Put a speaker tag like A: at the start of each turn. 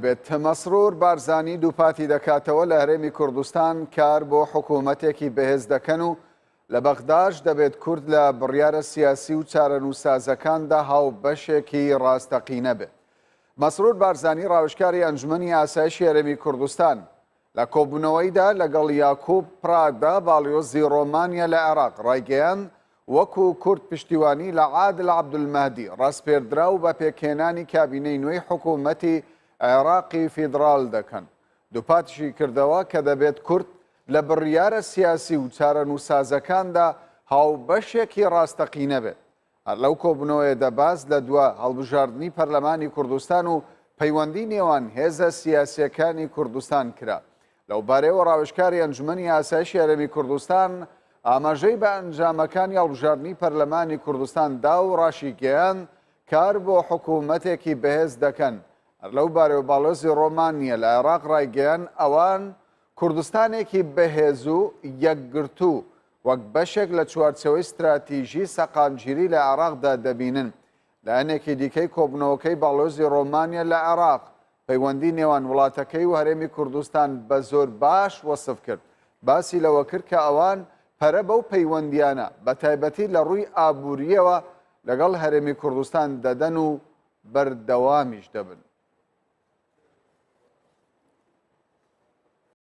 A: بێت مەسرور بارزانی دووپاتی دەکاتەوە لە هەرێمی کوردستان کار بۆ حکوومەتێکی بەهێز دەکەن و لە بەغداش دەبێت کورد لە بڕیارە سیاسی و چارەنووسازەکاندا هاوبەشێکی ڕاستەقینە بێت. مەسرور بارزانی ڕاوشکاری ئەنجومەنی ئاسایشی هەرێمی کوردستان لە کۆبوونەوەیدا لەگەڵ یاکوب پراگدا باڵیۆزی ڕۆمانیا لە عێراق ڕایگەیاند وەکو کورد پشتیوانی لە عادل عەبدولمەهدی ڕاستپێردرا و بە پێکهێنانی کابینەی نوێی حکوومەتی عێراقی فیدراڵ دەکەن. دووپاتیشی کردەوە کە دەبێت کورد لە بڕیارە سیاسی و چارەنووسازەکاندا هاوبەشێکی ڕاستەقینە بێت. هەر لەو کۆبوونەوەیە دەباز لە دووە هەڵبژاردننی پەرلەمانی کوردستان و پەیوەندی نێوان هێزە سیاسیەکانی کوردستان کرا. لەو بارەیەوە ڕاوشکاری ئەنجومەنی ئاسایشی هەرێمی کوردستان ئاماژەی بە ئەنجامەکانی هەڵبژاردننی پەرلەمانی کوردستان دا و ڕاشی گەیاند کار بۆ حکوومەتێکی بەهێز دەکەن. لەو بارەوە باڵۆزی ڕۆمانیا لە عێراق ڕایگەیاند ئەوان کوردستانێکی بەهێز و یەکگرتوو وەک بەشێک لە چوارچەوەی استراتیژی سەقامگیری لە عێراقدا دەبینن. لە یانێکی دیکەی کۆبوونەوەکەی باڵۆزی ڕۆمانیا لە عێراق پەیوەندی نێوان وڵاتەکەی و هەرێمی کوردستان بە زۆر باش وەسف کرد. باسی لەوە کرد کە ئەوان پەرە بەو پەیوەندیانە بە تایبەتی لە ڕووی ئابووریەوە لەگەڵ هەرێمی کوردستان دەدەن و بەردەوامیش دەبن.